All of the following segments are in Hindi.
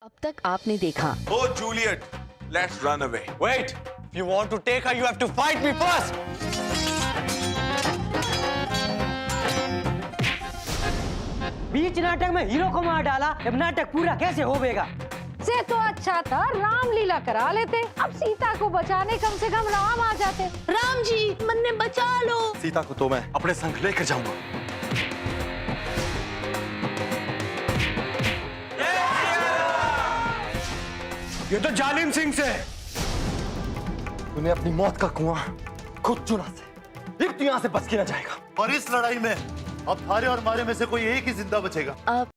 अब तक आपने देखा। Oh Juliet, let's run away. Wait, if you want to take her, you have to fight me first. बीच नाटक में हीरो को मार डाला, अब नाटक पूरा कैसे होवेगा? से तो अच्छा था रामलीला करा लेते, अब सीता को बचाने कम से कम राम आ जाते। राम जी, मन्ने बचा लो। सीता को तो मैं अपने संग लेकर जाऊंगा। ये तो जालिम सिंह से। तूने अपनी मौत का कुआं खुद चुना से, एक तू यहाँ से बच के न जाएगा। और इस लड़ाई में अब थारे और हमारे में से कोई एक ही जिंदा बचेगा। अब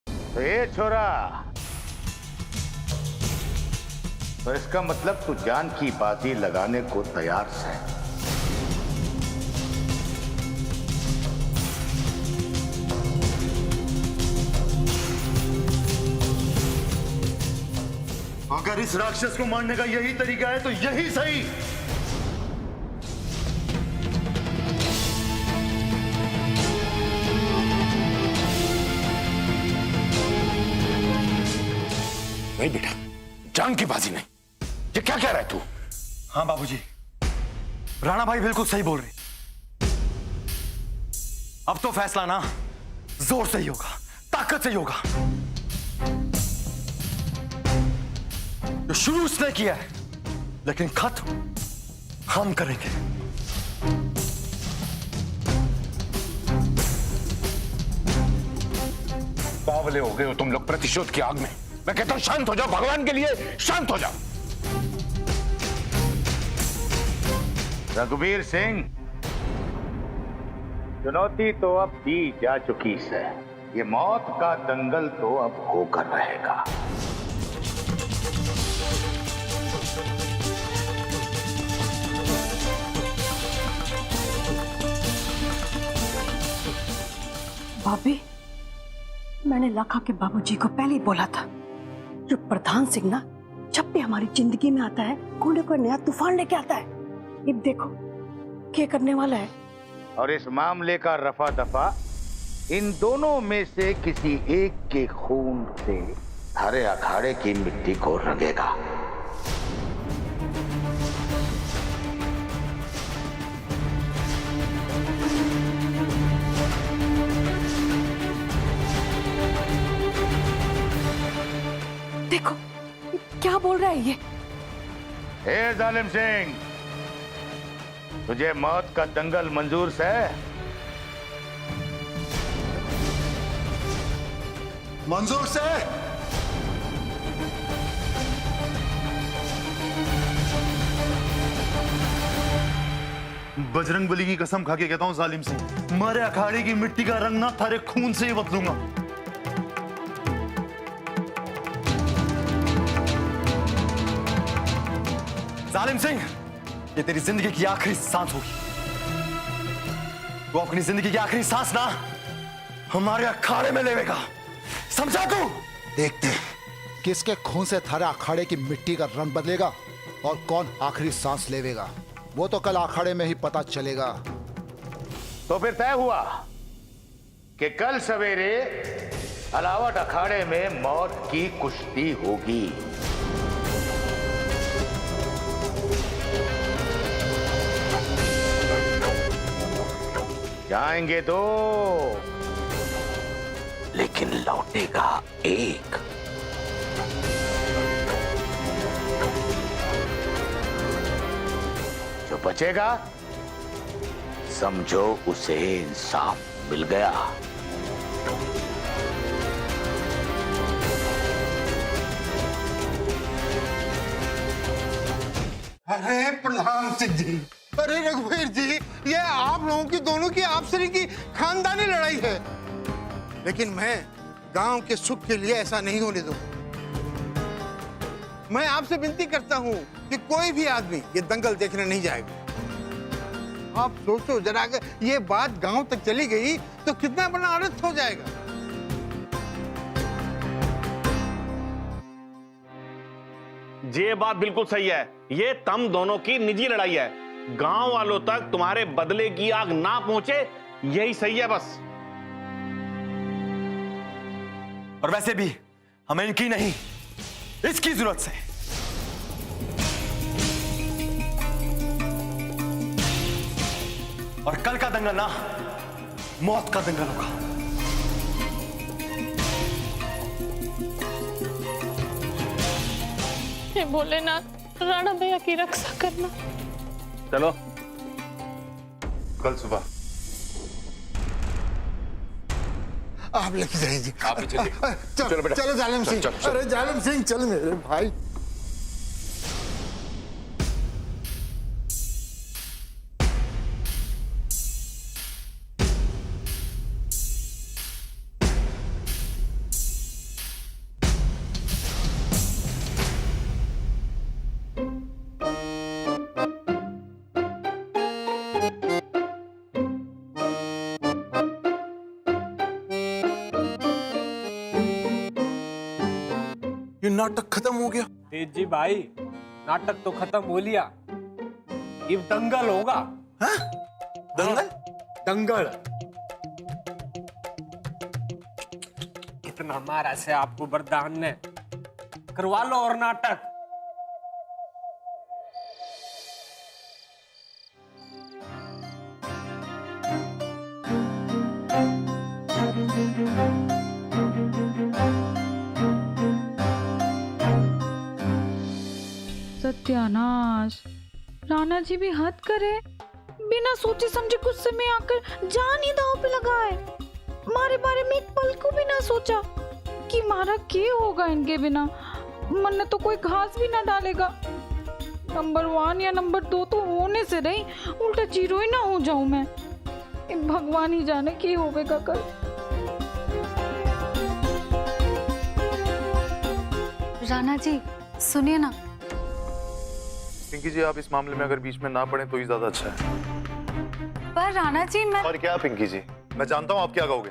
तो ये छोरा, तो इसका मतलब तू जान की बाजी लगाने को तैयार है। अगर इस राक्षस को मारने का यही तरीका है तो यही सही। नहीं बेटा, जान की बाजी नहीं। ये क्या कह रहा है तू? हाँ बाबूजी, राणा भाई बिल्कुल सही बोल रहे। अब तो फैसला ना जोर से ही होगा, ताकत से ही होगा। जो शुरू उसने किया है, लेकिन खत्म हम करेंगे। बावले हो गए हो तुम लोग प्रतिशोध की आग में। मैं कहता हूं शांत हो जाओ, भगवान के लिए शांत हो जाओ। रघुवीर सिंह, चुनौती तो अब दी जा चुकी है। ये मौत का दंगल तो अब होकर रहेगा। भाभी, मैंने लाखा के बाबूजी को पहले ही बोला था, जो प्रधान सिंह ना जब भी हमारी जिंदगी में आता है, कोई ना कोई नया तूफान लेके आता है। अब देखो क्या करने वाला है। और इस मामले का रफा दफा इन दोनों में से किसी एक के खून से हरे अखाड़े की मिट्टी को रंगेगा। देखो क्या बोल रहा है ये। हे जालिम सिंह, तुझे मौत का दंगल मंजूर है? मंजूर से। बजरंगबली की कसम खा के कहता हूं जालिम सिंह, मारे अखाड़े की मिट्टी का रंग ना थारे खून से ही बदलूंगा। जालिम सिंह, ये तेरी जिंदगी की आखिरी सांस होगी। वो अपनी जिंदगी की आखिरी सांस ना हमारे अखाड़े में लेवेगा, समझा तू? देखते हैं किसके खून से थारे अखाड़े की मिट्टी का रंग बदलेगा और कौन आखिरी सांस लेवेगा। वो तो कल अखाड़े में ही पता चलेगा। तो फिर तय हुआ कि कल सवेरे अलावट अखाड़े में मौत की कुश्ती होगी। जाएंगे दो, लेकिन लौटेगा एक। जो बचेगा समझो उसे इंसाफ मिल गया। अरे प्रधान सिंह जी, अरे रघुवीर जी, ये आप लोगों की दोनों की आपसी की खानदानी लड़ाई है, लेकिन मैं गांव के सुख के लिए ऐसा नहीं होने दूंगा। मैं आपसे विनती करता हूं कि कोई भी आदमी ये दंगल देखने नहीं जाएगा। आप सोचो जरा, अगर ये बात गांव तक चली गई तो कितना बड़ा अनर्थ हो जाएगा। ये बात बिल्कुल सही है। ये तुम दोनों की निजी लड़ाई है। गांव वालों तक तुम्हारे बदले की आग ना पहुंचे, यही सही है बस। और वैसे भी हमें इनकी नहीं, इसकी जरूरत है। और कल का दंगल ना मौत का दंगल होगा। हे भोलेनाथ, राणा भैया की रक्षा करना। चलो कल सुबह आप लेके जाइए। आप ही चलिए। चलो बेटा। चलो जालिम सिंह। चल, चल। अरे जालिम सिंह चल मेरे भाई। ये नाटक खत्म हो गया। तेज जी भाई, नाटक तो खत्म हो लिया, अब दंगल होगा। दंगल? दंगल। इतना मारा से आपको वरदान ने, करवा लो और नाटक। सत्यानाश, राणा जी भी हद करे, बिना सोचे समझे गुस्से में आकर जान ही दांव पे लगाए। मारे बारे में एक पल को भी ना सोचा कि मारा क्या होगा इनके बिना। मन ने तो कोई घास भी ना डालेगा। नंबर 1 या नंबर 2 तो होने से रही, उल्टा जीरो ही ना हो जाऊं मैं। भगवान ही जाने क्या होगा कल। राणा जी सुनिए ना। पिंकी जी, आप इस मामले में अगर बीच में ना पड़े तो ही ज्यादा अच्छा है। पर राणा जी मैं और क्या पिंकी जी, मैं जानता हूँ आप क्या कहोगे।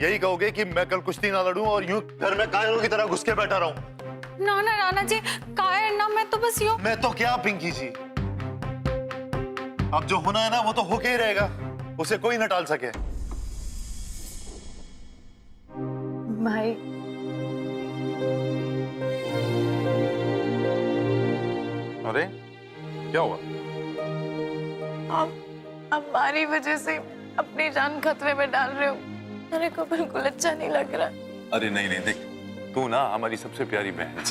यही कहोगे कि मैं कल कुश्ती ना लड़ूं और यूं घर में कायरों की तरह घुस के बैठा रहूं। ना ना राणा जी, कायर ना, मैं तो बस यूं। मैं तो क्या पिंकी जी, अब जो होना है ना वो तो होके ही रहेगा, उसे कोई न टाल सके। भाई अरे क्या हुआ? आप हमारी वजह से अपनी जान खतरे में डाल रहे हो। मेरे को बिल्कुल अच्छा नहीं लग रहा। अरे नहीं नहीं, देख तू ना हमारी सबसे प्यारी बहन है।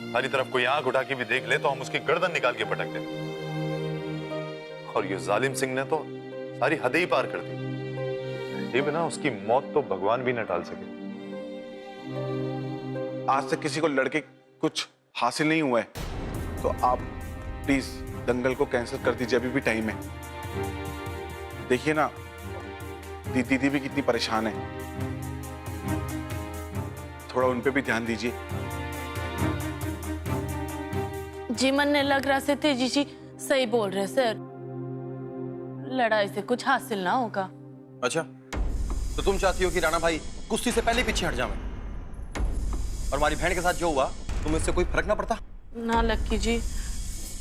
हमारी तरफ कोई आंख उठा के भी देख ले तो हम उसकी गर्दन निकाल के पटक दें। और ये जालिम सिंह ने तो सारी हदें ही पार कर दी। ये बिना उसकी मौत तो भगवान भी न टाल सके। आज तक किसी को लड़के कुछ हासिल नहीं हुआ है, तो आप प्लीज दंगल को कैंसिल कर दीजिए, अभी भी टाइम है। देखिए ना, दीदी भी कितनी परेशान है, थोड़ा उन पे भी ध्यान दीजिए। जी मन ने लग रहा से तेजी जी सही बोल रहे सर, लड़ाई से कुछ हासिल ना होगा। अच्छा, तो तुम चाहती हो कि राणा भाई कुश्ती से पहले पीछे हट जाएं? और हमारी बहन के साथ जो हुआ तुम्हें इससे कोई फर्क ना पड़ता? ना लक्की जी,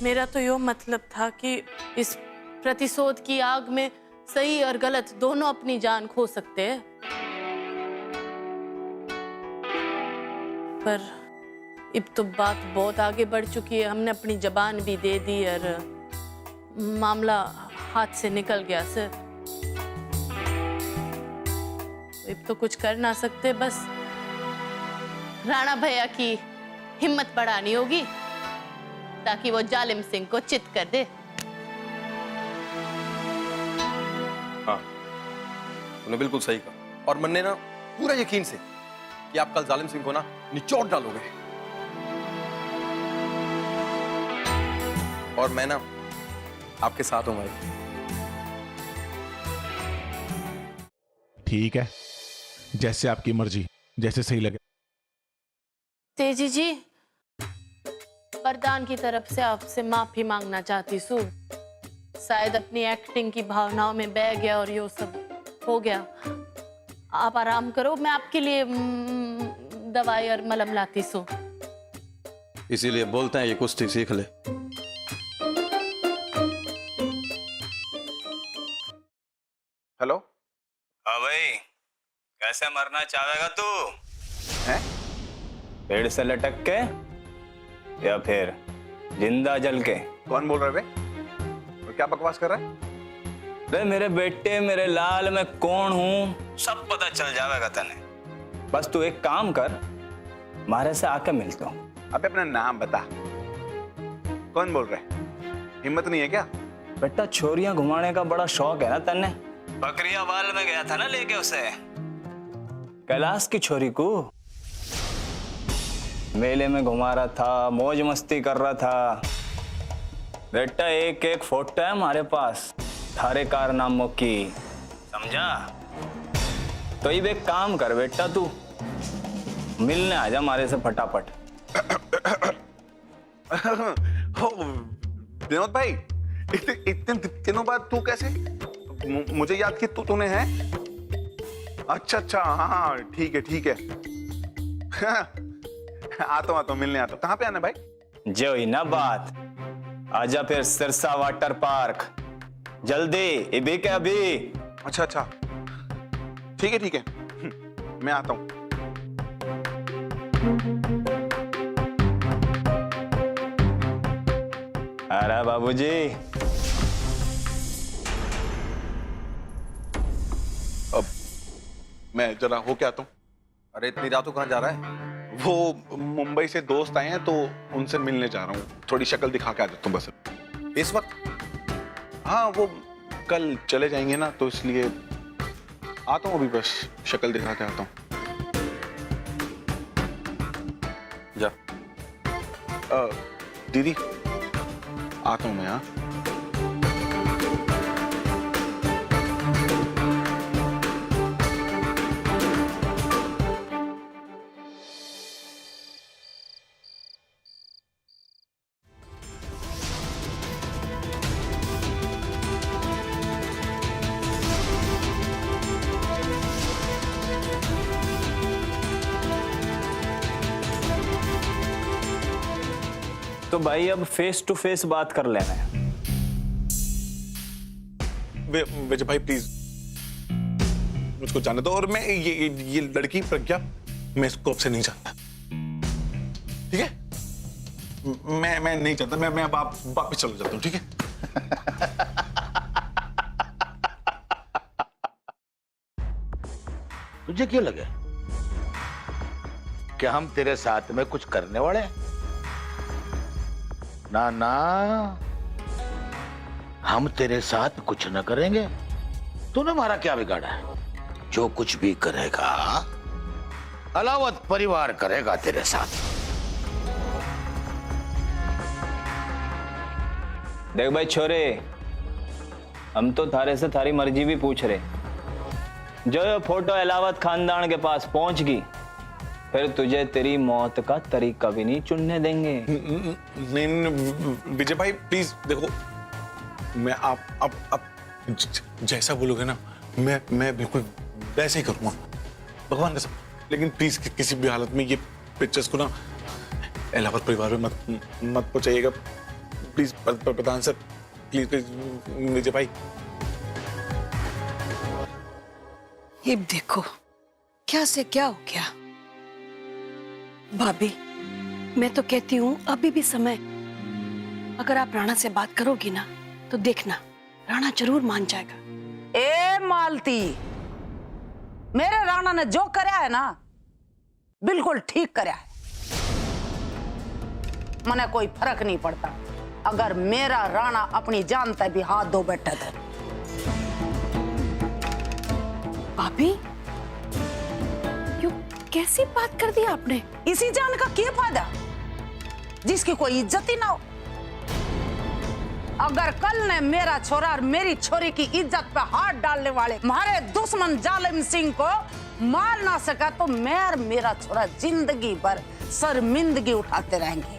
मेरा तो यो मतलब था कि इस प्रतिशोध की आग में सही और गलत दोनों अपनी जान खो सकते हैं। पर अब तो बात बहुत आगे बढ़ चुकी है, हमने अपनी जबान भी दे दी और मामला हाथ से निकल गया सर। अब तो कुछ कर ना सकते, बस राणा भैया की हिम्मत बढ़ानी होगी ताकि वो जालिम सिंह को चित कर दे। हाँ, तुमने बिल्कुल सही कहा। और मन ने ना पूरा यकीन से कि आप कल जालिम सिंह को ना निचोड़ डालोगे। और मैं ना आपके साथ हूं भाई। ठीक है, जैसे आपकी मर्जी, जैसे सही लगे। तेजी जी, वरदान की तरफ से आपसे माफी मांगना चाहती हूँ। शायद अपनी एक्टिंग की भावनाओं में बह गया और ये सब हो गया। आप आराम करो, मैं आपके लिए दवाई और मलम लाती हूँ। इसीलिए बोलते हैं ये कुश्ती सीख ले। हेलो। हाँ भाई, कैसे मरना चाहेगा तू? हैं? पेड़ से लटक के या फिर जिंदा जल के? कौन बोल रहा है बे? और क्या बकवास कर रहा है? बे मेरे बेटे मेरे लाल, मैं कौन हूं सब पता चल जाएगा तने। बस तू एक काम कर, मारे से आके मिलता हूं। अबे अपना नाम बता, कौन बोल रहा है? हिम्मत नहीं है क्या? बेटा छोरियां घुमाने का बड़ा शौक है ना तन्ने? बकरियावाल में गया था ना लेके उसे, कैलाश की छोरी को मेले में घुमा रहा था, मौज मस्ती कर रहा था। बेटा एक एक फोटो है हमारे पास थारे कारनामों की, समझा? तो ये एक काम कर बेटा, तू मिलने आ जा हमारे से फटाफट। विनोद भाई, इतने दिनों बाद तू कैसे? मुझे याद कि तूने है? अच्छा, हाँ ठीक है। आता हूँ मिलने आता हूँ। कहाँ पे आना भाई? जो ही ना बात, आजा फिर सिरसा वाटर पार्क जल्दी, अभी के अभी। अच्छा, ठीक है, मैं आता हूँ। अरे बाबूजी, अब मैं जरा होके आता हूँ। अरे इतनी रात को कहाँ जा रहा है? वो मुंबई से दोस्त आए हैं तो उनसे मिलने जा रहा हूँ। थोड़ी शक्ल दिखा के आ जाता हूँ बस इस वक्त? हाँ, वो कल चले जाएंगे ना, तो इसलिए आता हूँ। अभी बस शक्ल दिखा के आता हूँ। जा। दीदी आता हूँ मैं। हाँ, तो भाई अब फेस टू फेस बात कर लेना है। विजय भाई प्लीज मुझको जाने दो। और मैं ये लड़की प्रज्ञा, मैं इसको अब से नहीं जानता, ठीक है? मैं नहीं जानता। मैं अब वापस चला जाता हूँ, ठीक है? तुझे क्यों लगे कि हम तेरे साथ में कुछ करने वाले हैं? ना, हम तेरे साथ कुछ न करेंगे। तूने हमारा क्या बिगाड़ा है? जो कुछ भी करेगा अलावत परिवार करेगा तेरे साथ। देख भाई छोरे, हम तो थारे से थारी मर्जी भी पूछ रहे। जो ये फोटो अलावत खानदान के पास पहुंच गई, फिर तुझे तेरी मौत का तरीका भी नहीं चुनने देंगे। नहीं विजय भाई प्लीज देखो, मैं आप जैसा बोलोगे ना, मैं बिल्कुल वैसे ही करूंगा, भगवान कसम। लेकिन प्लीज किसी भी हालत में ये पिक्चर्स को ना अलावत परिवार में मत पहुंचाइएगा प्लीज। प्रधान सर प्लीज विजय भाई। ये देखो क्या से क्या हो गया। भाभी, मैं तो कहती हूँ अभी भी समय, अगर आप राणा से बात करोगी ना तो देखना राणा जरूर मान जाएगा। ए मालती, मेरे राणा ने जो करया है ना बिल्कुल ठीक करया है। मने कोई फर्क नहीं पड़ता अगर मेरा राणा अपनी जान पे भी हाथ धो बैठे थे। भाभी कैसी बात कर दी आपने? इसी जान का क्या फायदा जिसकी कोई इज्जत ही ना हो। अगर कल ने मेरा छोरा और मेरी छोरी की इज्जत पे हाथ डालने वाले हमारे दुश्मन जालिम सिंह को मार ना सका तो मैं और मेरा छोरा जिंदगी भर शर्मिंदगी उठाते रहेंगे।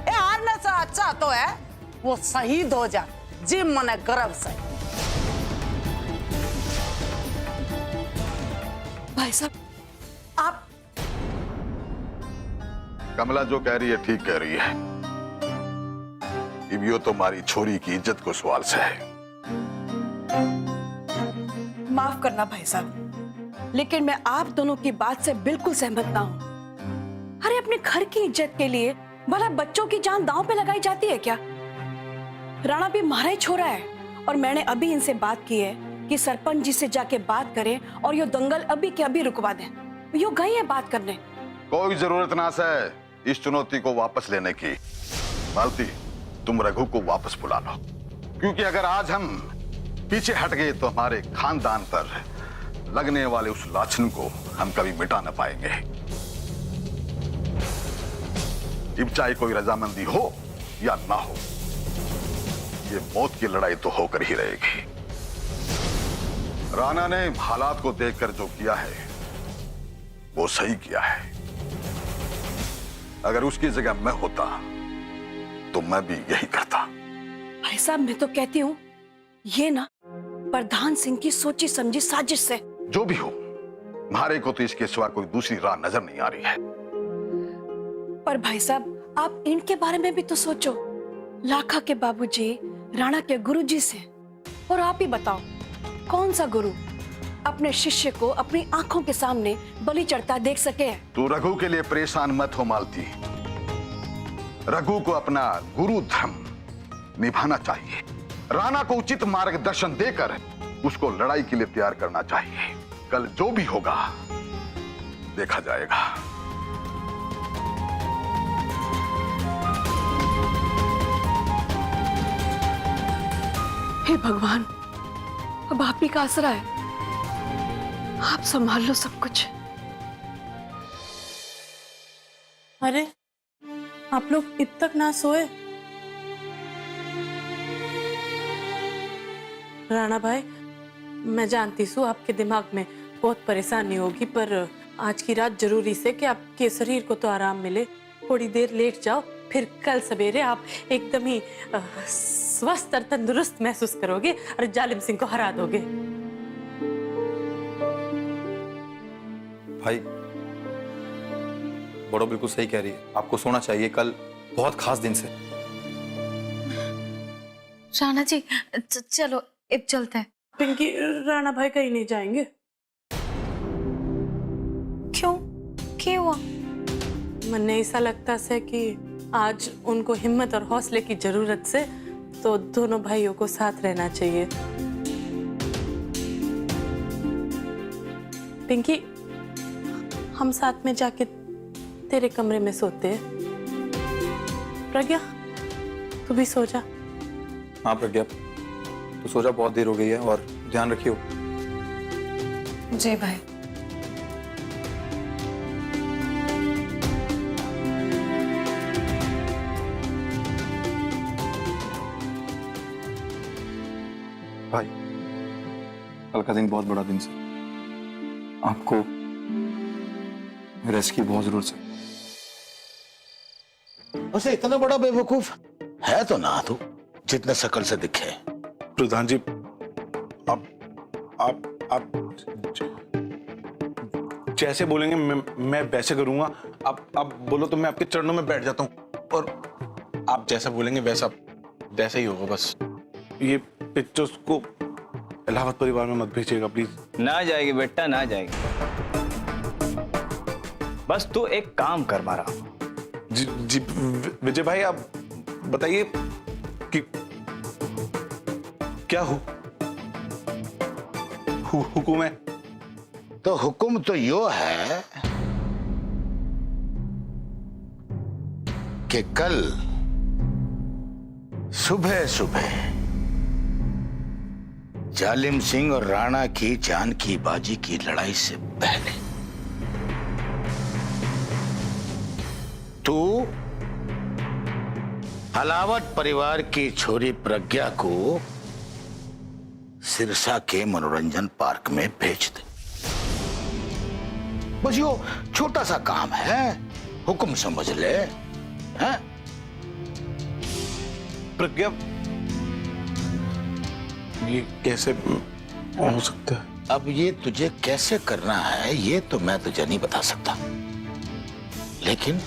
ये हारने से अच्छा तो है वो शहीद हो जाए जी मने गर्व से। भाई साहब आप, कमला जो कह रही है ठीक कह रही है। इबियो तो हमारी छोरी की इज्जत को सवाल से है। माफ करना भाई साहब, लेकिन मैं आप दोनों की बात से बिल्कुल सहमत ना हूं। अरे अपने घर की इज्जत के लिए भला बच्चों की जान दांव पे लगाई जाती है क्या? राणा भी हमारा ही छोरा है और मैंने अभी इनसे बात की है कि सरपंच जी से जाके बात करें और ये दंगल अभी के अभी रुकवा दें। यो गई है बात करने। कोई जरूरत ना है इस चुनौती को वापस लेने की। मालती, तुम रघु को वापस बुला लो, क्योंकि अगर आज हम पीछे हट गए तो हमारे खानदान पर लगने वाले उस लाछन को हम कभी मिटा न पाएंगे। अब चाहे कोई रजामंदी हो या ना हो, ये मौत की लड़ाई तो होकर ही रहेगी। राणा ने हालात को देखकर जो किया है वो सही किया है। अगर उसकी जगह मैं होता तो मैं भी यही करता। भाई साहब, मैं तो कहती हूँ ये ना प्रधान सिंह की सोची समझी साजिश से। जो भी हो, हमारे को तो इसके सिवा कोई दूसरी राह नजर नहीं आ रही है। पर भाई साहब, आप इनके बारे में भी तो सोचो। लाखा के बाबूजी राणा के गुरुजी से। और आप ही बताओ, कौन सा गुरु अपने शिष्य को अपनी आंखों के सामने बलि चढ़ता देख सके? तू रघु के लिए परेशान मत हो मालती। रघु को अपना गुरु धर्म निभाना चाहिए। राणा को उचित मार्गदर्शन देकर उसको लड़ाई के लिए तैयार करना चाहिए। कल जो भी होगा देखा जाएगा। हे भगवान, अब आप ही का आसरा है। आप संभाल लो सब कुछ। अरे आप लोग अब तक ना सोए? राणा भाई, मैं जानती हूँ आपके दिमाग में बहुत परेशानी होगी, पर आज की रात जरूरी से कि आपके शरीर को तो आराम मिले। थोड़ी देर लेट जाओ, फिर कल सवेरे आप एकदम ही स्वस्थ और तंदुरुस्त महसूस करोगे और जालिम सिंह को हरा दोगे। भाई, बड़ो बिल्कुल सही कह रही है। आपको सोना चाहिए, कल बहुत खास दिन से। राणा जी चलो अब चलते हैं। पिंकी, राणा भाई कहीं नहीं जाएंगे। क्यों? क्या हुआ? मन ऐसा लगता है कि आज उनको हिम्मत और हौसले की जरूरत से, तो दोनों भाइयों को साथ रहना चाहिए। पिंकी, हम साथ में जाके तेरे कमरे में सोते हैं। प्रज्ञा, तू भी सो जा। हाँ प्रज्ञा, तो सो जा, बहुत देर हो गई है। और ध्यान रखियो। जय भाई। भाई, कल का दिन बहुत बड़ा दिन से, आपको रेस्ट की बहुत जरूरत है। वैसे इतना बड़ा बेवकूफ है तो ना तू, जितने शकल से दिखे। प्रधान जी, आप जैसे बोलेंगे मैं वैसे करूंगा। आप बोलो तो मैं आपके चरणों में बैठ जाता हूँ, और आप जैसा बोलेंगे वैसा ही होगा। बस ये पिक्चर्स को इलाहाबाद परिवार में मत भेजिएगा प्लीज। ना जाएगी बेटा, ना जाएगी। बस तू एक काम कर मारा। जी विजय भाई, आप बताइए कि क्या हुकुम है? तो हुक्म तो यो है कि कल सुबह सुबह जालिम सिंह और राणा की जान की बाजी की लड़ाई से पहले तू हलावत परिवार की छोरी प्रज्ञा को सिरसा के मनोरंजन पार्क में भेज दे। बस यो छोटा सा काम है, हुक्म समझ ले। हैं? प्रज्ञा, ये कैसे हो सकता है? अब ये तुझे कैसे करना है ये तो मैं तुझे नहीं बता सकता, लेकिन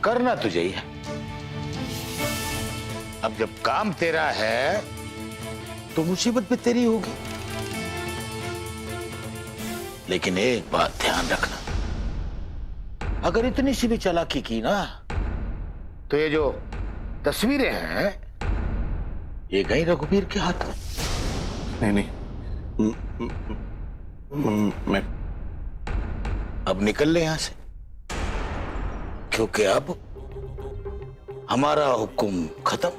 करना तुझे ही है। अब जब काम तेरा है तो मुसीबत भी तेरी होगी। लेकिन एक बात ध्यान रखना, अगर इतनी सी भी चालाकी की ना तो ये जो तस्वीरें हैं ये गई रघुवीर के हाथ में। नहीं, मैं अब निकल ले यहां से, क्योंकि अब हमारा हुक्म खत्म,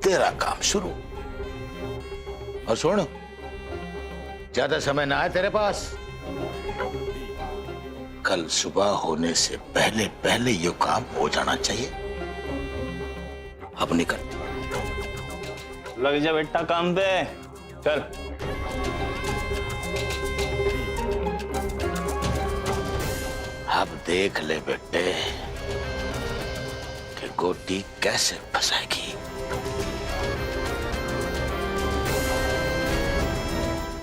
तेरा काम शुरू। और सुन, ज्यादा समय ना है तेरे पास, कल सुबह होने से पहले पहले ये काम हो जाना चाहिए। अब निकल। लग जा बेटा काम पे, चल। अब देख ले बेटे कि गोटी कैसे फंसाएगी।